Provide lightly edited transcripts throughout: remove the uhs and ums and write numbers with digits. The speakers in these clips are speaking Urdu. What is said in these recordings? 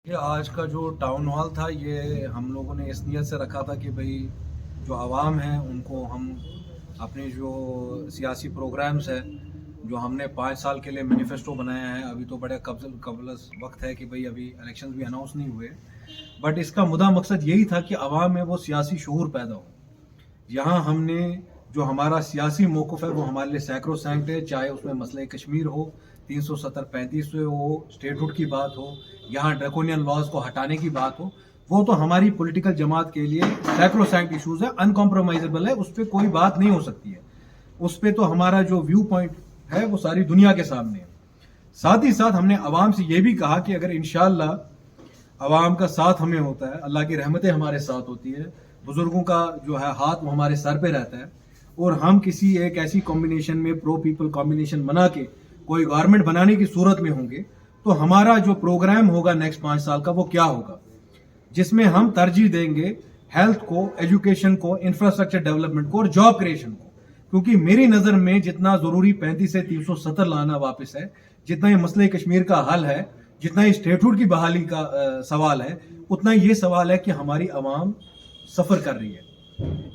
یہ آج کا جو ٹاؤن ہال تھا یہ ہم لوگوں نے اس نیت سے رکھا تھا کہ بھئی جو عوام ہیں ان کو ہم اپنے جو سیاسی پروگرامز ہیں جو ہم نے 5 سال کے لیے مینیفیسٹو بنایا ہے، ابھی تو بڑے قبل وقت ہے کہ بھئی ابھی الیکشنز بھی اناؤنس نہیں ہوئے، بٹ اس کا مدعا مقصد یہی تھا کہ عوام میں وہ سیاسی شعور پیدا ہو۔ یہاں ہم نے جو ہمارا سیاسی موقف ہے وہ ہمارے لیے سیکرو سینکٹ ہے، چاہے اس میں مسئلہ کشمیر ہو، 370-35 سے ہو، اسٹیٹ ہوڈ کی بات ہو، یہاں ڈریکونین لاز کو ہٹانے کی بات ہو، وہ تو ہماری پولیٹیکل جماعت کے لیے سیکرو سینکٹ ایشوز ہے، ان کمپرومائزیبل ہے، اس پہ کوئی بات نہیں ہو سکتی ہے۔ اس پہ تو ہمارا جو ویو پوائنٹ ہے وہ ساری دنیا کے سامنے ہے۔ ساتھ ہی ساتھ ہم نے عوام سے یہ بھی کہا کہ اگر انشاءاللہ عوام کا ساتھ ہمیں ہوتا ہے، اللہ کی رحمتیں ہمارے ساتھ ہوتی ہے، بزرگوں کا جو ہے ہاتھ وہ ہمارے سر پہ رہتا ہے، اور ہم کسی ایک ایسی کمبینیشن میں پرو پیپل کمبینیشن بنا کے کوئی گورنمنٹ بنانے کی صورت میں ہوں گے تو ہمارا جو پروگرام ہوگا نیکسٹ 5 سال کا وہ کیا ہوگا، جس میں ہم ترجیح دیں گے ہیلتھ کو، ایجوکیشن کو، انفراسٹرکچر ڈیولپمنٹ کو اور جاب کریشن کو، کیونکہ میری نظر میں جتنا ضروری 35 سے 370 لانا واپس ہے، جتنا یہ مسئلہ کشمیر کا حل ہے، جتنا یہ اسٹیٹہوڈ کی بحالی کا سوال ہے، اتنا یہ سوال ہے کہ ہماری عوام سفر کر رہی ہے،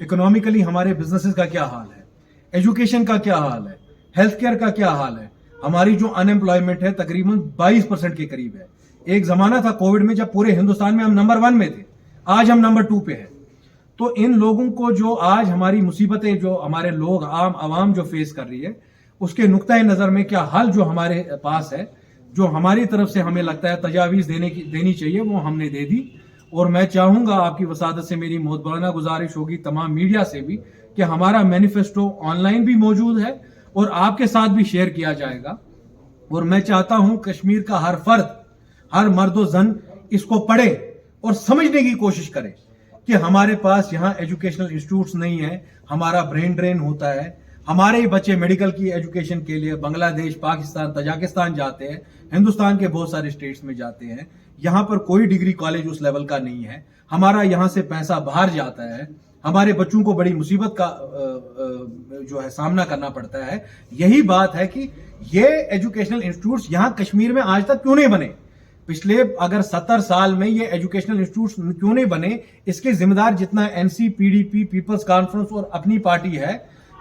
اکنامیکلی ہمارے بزنسز کا کیا حال ہے، ایجوکیشن کا کیا حال ہے، ہیلتھ کیئر کا کیا حال ہے، ہماری جو ان ایمپلائمنٹ ہے تقریباً 22% کے قریب ہے۔ ایک زمانہ تھا کووڈ میں جب پورے ہندوستان میں ہم نمبر 1 میں تھے، آج ہم نمبر 2 پہ ہیں۔ تو ان لوگوں کو جو آج ہماری مصیبتیں جو ہمارے لوگ عوام جو فیس کر رہی ہے، اس کے نقطۂ نظر میں کیا حل جو ہمارے پاس ہے، جو ہماری طرف سے ہمیں لگتا ہے تجاویز دینی چاہیے، وہ ہم نے دے دی۔ اور میں چاہوں گا آپ کی وسادت سے میری محترمانہ گزارش ہوگی تمام میڈیا سے بھی کہ ہمارا مینیفیسٹو آن لائن بھی موجود ہے اور آپ کے ساتھ بھی شیئر کیا جائے گا، اور میں چاہتا ہوں کشمیر کا ہر فرد، ہر مرد و زن اس کو پڑھے اور سمجھنے کی کوشش کرے کہ ہمارے پاس یہاں ایجوکیشنل انسٹیٹیوٹس نہیں ہیں، ہمارا برین ڈرین ہوتا ہے، ہمارے ہی بچے میڈیکل کی ایجوکیشن کے لیے بنگلہ دیش، پاکستان، تاجکستان جاتے ہیں، ہندوستان کے بہت سارے اسٹیٹس میں جاتے ہیں، یہاں پر کوئی ڈگری کالج اس لیول کا نہیں ہے، ہمارا یہاں سے پیسہ باہر جاتا ہے، ہمارے بچوں کو بڑی مصیبت کا جو ہے سامنا کرنا پڑتا ہے۔ یہی بات ہے کہ یہ ایجوکیشنل انسٹیٹیوٹس یہاں کشمیر میں آج تک کیوں نہیں بنے، پچھلے اگر 70 سال میں یہ ایجوکیشنل انسٹیٹیوٹس کیوں نہیں بنے، اس کے ذمہ دار جتنا NCPDP پیپلز کانفرنس اور اپنی پارٹی ہے،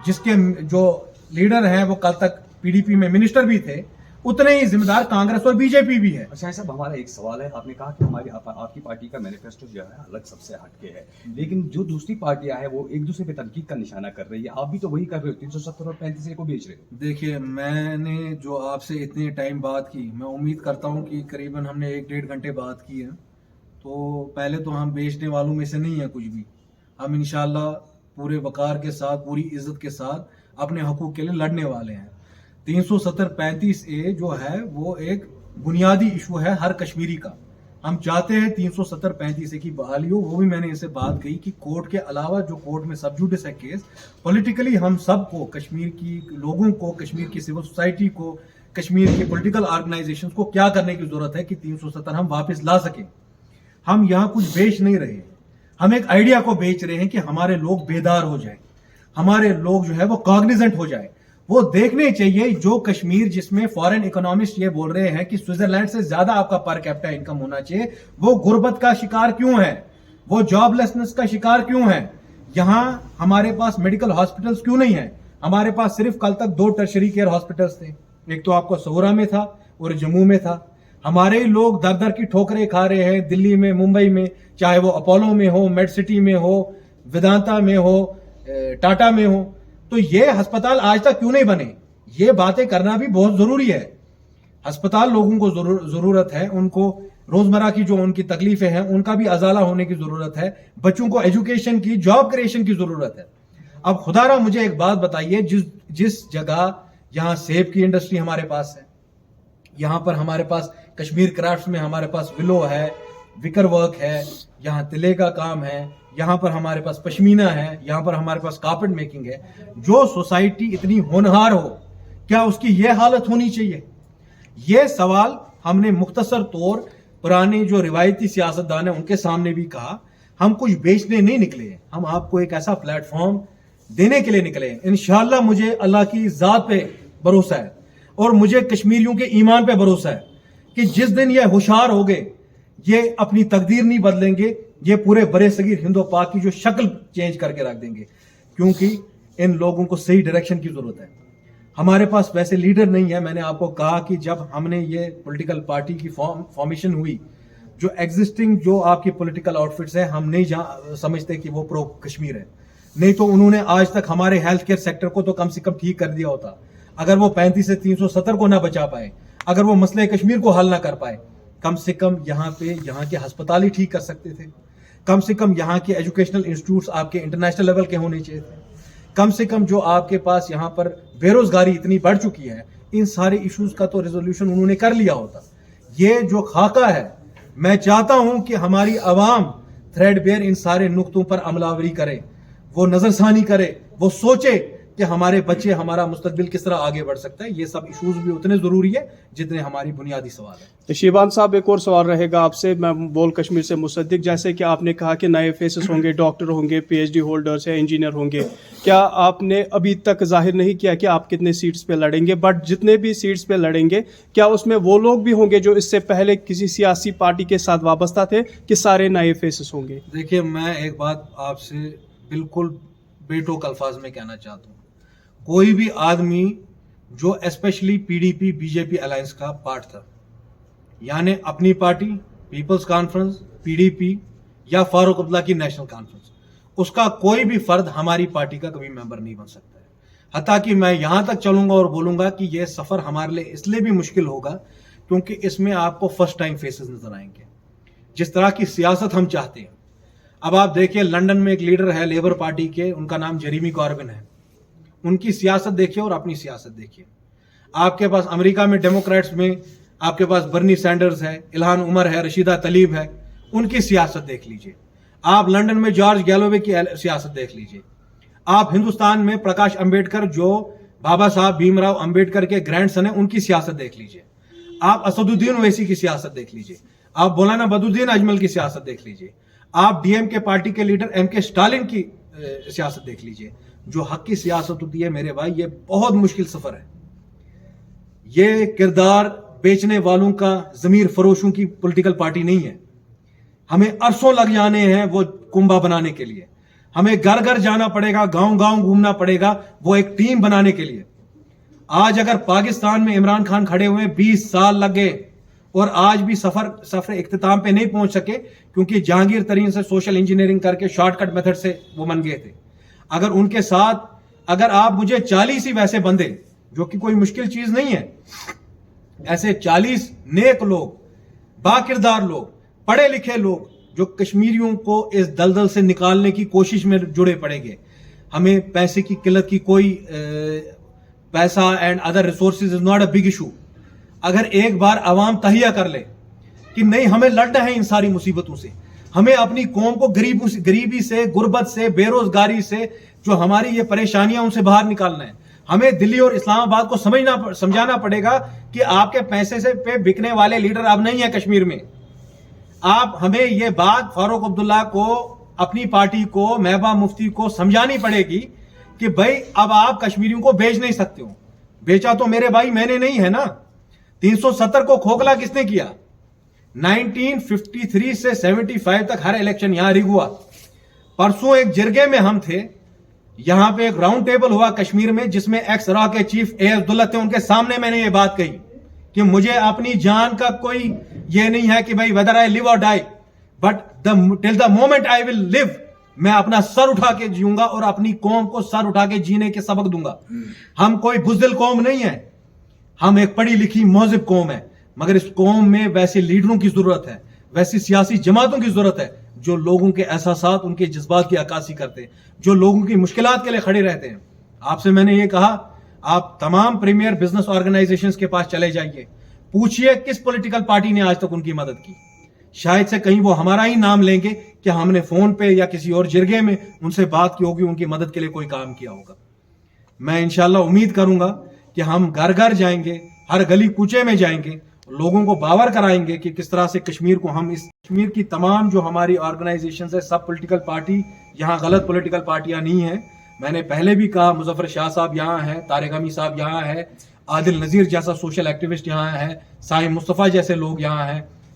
جس کے جو لیڈر ہیں وہ کل تک PDP میں منسٹر بھی تھے، اتنے ہی ذمہ دار کانگریس اور BJP بھی ہے۔ اچھا صاحب، ہمارا ایک سوال ہے، آپ نے کہا کہ آپ کی پارٹی کا مینیفیسٹو جو ہے الگ سب سے ہٹ کے ہے، لیکن جو دوسری پارٹیاں ہیں وہ ایک دوسرے پہ تنقید کا نشانہ کر رہی ہے، آپ بھی تو وہی کر رہے ہو، 370 اور 35 کو بیچ رہے ہو۔ دیکھیے، میں نے جو آپ سے اتنے ٹائم بات کی، میں امید کرتا ہوں کہ قریباً ہم نے 1-1.5 گھنٹے بات کی ہے، تو پہلے تو ہم بیچنے والوں میں سے نہیں ہیں کچھ بھی، ہم انشاءاللہ پورے وقار کے ساتھ، پوری عزت کے ساتھ اپنے حقوق کے لیے لڑنے والے ہیں۔ 370-35A جو ہے وہ ایک بنیادی ایشو ہے ہر کشمیری کا، ہم چاہتے ہیں 370-35A کی بحالی ہو، وہ بھی میں نے ان سے بات کہی کہ کورٹ کے علاوہ جو کورٹ میں سب جوڈس ہے کیس، پولیٹیکلی ہم سب کو، کشمیر کی لوگوں کو، کشمیر کی سول سوسائٹی کو، کشمیر کے پولیٹیکل آرگنائزیشنز کو کیا کرنے کی ضرورت ہے کہ 370 ہم واپس لا سکیں۔ ہم یہاں کچھ بیچ نہیں رہے ہیں، ہم ایک آئیڈیا کو بیچ رہے ہیں کہ ہمارے لوگ بیدار ہو جائیں، ہمارے لوگ جو ہے وہ کاگنیزنٹ ہو جائیں، وہ دیکھنے چاہیے جو کشمیر جس میں فارن اکنامسٹ یہ بول رہے ہیں کہ سوئٹزرلینڈ سے زیادہ آپ کا پر کیپٹا انکم ہونا چاہیے، وہ غربت کا شکار کیوں ہے، وہ جاب لیسنس کا شکار کیوں ہے، یہاں ہمارے پاس میڈیکل ہاسپٹلز کیوں نہیں ہیں، ہمارے پاس صرف کل تک 2 ٹرشری کیئر ہاسپٹلز تھے، ایک تو آپ کو صورہ میں تھا اور جموں میں تھا، ہمارے لوگ در در کی ٹھوکریں کھا رہے ہیں دلی میں، ممبئی میں، چاہے وہ اپولو میں ہو، میڈ سٹی میں ہو، ویدانتا میں ہو، ٹاٹا میں ہو، تو یہ ہسپتال آج تک کیوں نہیں بنے؟ یہ باتیں کرنا بھی بہت ضروری ہے۔ ہسپتال لوگوں کو ضرورت ہے، ان کو روزمرہ کی جو ان کی تکلیفیں ہیں ان کا بھی ازالہ ہونے کی ضرورت ہے، بچوں کو ایجوکیشن کی، جاب کریشن کی ضرورت ہے۔ اب خدا را مجھے ایک بات بتائیے، جس جگہ یہاں سیب کی انڈسٹری ہمارے پاس ہے، یہاں پر ہمارے پاس کشمیر کرافٹس میں ہمارے پاس ولو ہے، وکر ورک ہے، یہاں تلے کا کام ہے، یہاں پر ہمارے پاس پشمینہ ہے، یہاں پر ہمارے پاس کارپٹ میکنگ ہے، جو سوسائٹی اتنی ہونہار ہو، کیا اس کی یہ حالت ہونی چاہیے؟ یہ سوال ہم نے مختصر طور پرانے جو روایتی سیاستدان ہیں ان کے سامنے بھی کہا، ہم کچھ بیچنے نہیں نکلے ہیں، ہم آپ کو ایک ایسا پلیٹ فارم دینے کے لیے نکلے ہیں۔ انشاءاللہ مجھے اللہ کی ذات پہ بھروسہ ہے اور مجھے کشمیریوں کے ایمان پہ بھروسہ ہے کہ جس دن یہ ہوشیار ہو گئے یہ اپنی تقدیر نہیں بدلیں گے, یہ پورے برے صغیر ہند و پاک کی جو شکل چینج کر کے رکھ دیں گے, کیونکہ ان لوگوں کو صحیح ڈائریکشن کی ضرورت ہے. ہمارے پاس ویسے لیڈر نہیں ہے. میں نے آپ کو کہا کہ جب ہم نے یہ پولیٹیکل پارٹی کی فارمیشن ہوئی, جو ایگزسٹنگ جو آپ کی پولیٹیکل آؤٹ فٹس ہیں, ہم نہیں سمجھتے کہ وہ پرو کشمیر ہے. نہیں تو انہوں نے آج تک ہمارے ہیلتھ کیئر سیکٹر کو تو کم سے کم ٹھیک کر دیا ہوتا. اگر وہ 35 سے 370 کو نہ بچا پائے, اگر وہ مسئلہ کشمیر کو حل نہ کر پائے, کم سے کم یہاں کے ہسپتال ہی ٹھیک کر سکتے تھے. کم سے کم یہاں کے ایجوکیشنل انسٹیٹیوٹس آپ کے انٹرنیشنل لیول کے ہونے چاہیے تھے. کم سے کم جو آپ کے پاس یہاں پر بے روزگاری اتنی بڑھ چکی ہے, ان سارے ایشوز کا تو ریزولوشن انہوں نے کر لیا ہوتا. یہ جو خاکہ ہے, میں چاہتا ہوں کہ ہماری عوام تھریڈ بیئر ان سارے نقطوں پر عمل آوری کرے, وہ نظر ثانی کرے, وہ سوچے کہ ہمارے بچے, ہمارا مستقبل کس طرح آگے بڑھ سکتا ہے. یہ سب ایشوز بھی اتنے ضروری ہے جتنے ہماری بنیادی سوال ہے. شیبان صاحب, ایک اور سوال رہے گا آپ سے. میں بول کشمیر سے مصدق, جیسے کہ آپ نے کہا کہ نئے فیسز ہوں گے, ڈاکٹر ہوں گے, پی ایچ ڈی ہولڈرز ہیں, انجینئر ہوں گے. کیا آپ نے ابھی تک ظاہر نہیں کیا کہ آپ کتنے سیٹس پہ لڑیں گے, بٹ جتنے بھی سیٹس پہ لڑیں گے, کیا اس میں وہ لوگ بھی ہوں گے جو اس سے پہلے کسی سیاسی پارٹی کے ساتھ وابستہ تھے, کہ سارے نئے فیسز ہوں گے؟ دیکھیے, میں ایک بات آپ سے بالکل بے ٹوک الفاظ میں کہنا چاہتا ہوں. کوئی بھی آدمی جو specially P D P B J P alliance کا پارٹ تھا, یعنی اپنی party People's Conference, P D P یا فاروق عبداللہ کی نیشنل کانفرنس, اس کا کوئی بھی فرد ہماری پارٹی کا کبھی ممبر نہیں بن سکتا ہے. حتیٰ کہ میں یہاں تک چلوں گا اور بولوں گا کہ یہ سفر ہمارے لیے اس لیے بھی مشکل ہوگا کیونکہ اس میں آپ کو فرسٹ ٹائم فیسز نظر آئیں گے. جس طرح کی سیاست ہم چاہتے ہیں, اب آپ دیکھیں لنڈن میں ایک لیڈر ہے لیبر پارٹی کے, ان کا نام جیریمی کاربن ہے. ان کی سیاست دیکھیے اور اپنی سیاست دیکھیے. آپ کے پاس امریکہ میں ڈیموکریٹس میں آپ کے پاس برنی سینڈرز ہے, الہان عمر ہے, رشیدہ طلیب ہے, ان کی سیاست دیکھ لیجئے. آپ لنڈن میں جارج گیلووے کی سیاست دیکھ لیجئے. آپ ہندوستان میں پرکاش امبیڈکر جو بابا صاحب بھیم راؤ امبیڈکر کے گرینڈ سن ہیں, ان کی سیاست دیکھ لیجئے. آپ اسد الدین اویسی کی سیاست دیکھ لیجئے. آپ مولانا بدرالدین اجمل کی سیاست دیکھ لیجئے. آپ ڈی ایم کے پارٹی کے لیڈر ایم کے اسٹالن کی سیاست دیکھ لیجئے. جو حق کی سیاست ہوتی ہے میرے بھائی, یہ بہت مشکل سفر ہے. یہ کردار بیچنے والوں کا, ضمیر فروشوں کی پولیٹیکل پارٹی نہیں ہے. ہمیں عرصوں لگ جانے ہیں وہ کنبا بنانے کے لیے. ہمیں گھر گھر جانا پڑے گا, گاؤں گاؤں گھومنا پڑے گا وہ ایک ٹیم بنانے کے لیے. آج اگر پاکستان میں عمران خان کھڑے ہوئے 20 سال لگ گئے اور آج بھی سفر اختتام پہ نہیں پہنچ سکے, کیونکہ جہانگیر ترین سے سوشل انجینئرنگ کر کے شارٹ کٹ میتھڈ سے وہ بن گئے تھے. اگر ان کے ساتھ اگر آپ مجھے 40 ہی ویسے بندے, جو کہ کوئی مشکل چیز نہیں ہے, ایسے 40 نیک لوگ, باکردار لوگ, پڑھے لکھے لوگ جو کشمیریوں کو اس دلدل سے نکالنے کی کوشش میں جڑے پڑیں گے. ہمیں پیسے کی قلت کی کوئی, پیسہ and other resources is not a big issue. اگر ایک بار عوام تہیہ کر لے کہ نہیں ہمیں لڑنا ہے ان ساری مصیبتوں سے, ہمیں اپنی قوم کو غریبی سے, غربت سے, بے روزگاری سے, جو ہماری یہ پریشانیاں ان سے باہر نکالنا ہے. ہمیں دلی اور اسلام آباد کو سمجھانا پڑے گا کہ آپ کے پیسے سے پہ بکنے والے لیڈر اب نہیں ہیں کشمیر میں. آپ ہمیں یہ بات فاروق عبداللہ کو, اپنی پارٹی کو, محبوبہ مفتی کو سمجھانی پڑے گی کہ بھائی اب آپ کشمیریوں کو بیچ نہیں سکتے ہو. بیچا تو میرے بھائی میں نے نہیں ہے نا. 370 کو کھوکھلا کس نے کیا؟ 1953 سے 75 تک ہر الیکشن یہاں ریگ ہوا. پرسوں ایک جرگے میں ہم تھے, یہاں پہ ایک راؤنڈ ٹیبل ہوا کشمیر میں جس میں ایکس را کے چیف اے ایس دولت تھے. ان کے سامنے میں نے یہ بات کہی کہ مجھے اپنی جان کا کوئی یہ نہیں ہے کہ بھائی whether I live or die, but till the moment I will live, میں اپنا سر اٹھا کے جیوں گا اور اپنی قوم کو سر اٹھا کے جینے کے سبق دوں گا. ہم کوئی بزدل قوم نہیں ہے, ہم ایک پڑھی لکھی مہذب قوم ہے, مگر اس قوم میں ویسے لیڈروں کی ضرورت ہے, ویسی سیاسی جماعتوں کی ضرورت ہے جو لوگوں کے احساسات, ان کے جذبات کی عکاسی کرتے ہیں, جو لوگوں کی مشکلات کے لیے کھڑے رہتے ہیں. آپ سے میں نے یہ کہا, آپ تمام پریمیئر بزنس آرگنائزیشنز کے پاس چلے جائیے, پوچھئے کس پولیٹیکل پارٹی نے آج تک ان کی مدد کی. شاید سے کہیں وہ ہمارا ہی نام لیں گے کہ ہم نے فون پہ یا کسی اور جرگے میں ان سے بات کی ہوگی, ان کی مدد کے لیے کوئی کام کیا ہوگا. میں انشاءاللہ امید کروں گا کہ ہم گھر گھر جائیں گے, ہر گلی کوچے میں جائیں گے, لوگوں کو باور کرائیں گے کہ کس طرح سے کشمیر کو ہم, اس کشمیر کی تمام جو ہماری آرگنائزیشنز ہے, سب پولیٹیکل پارٹی, یہاں غلط پولیٹیکل پارٹیاں نہیں ہیں. میں نے پہلے بھی کہا, مظفر شاہ صاحب یہاں ہیں, طارق حمید صاحب یہاں ہیں, عادل نذیر جیسا سوشل ایکٹیوسٹ یہاں ہے, سائم مصطفیٰ جیسے لوگ یہاں ہیں,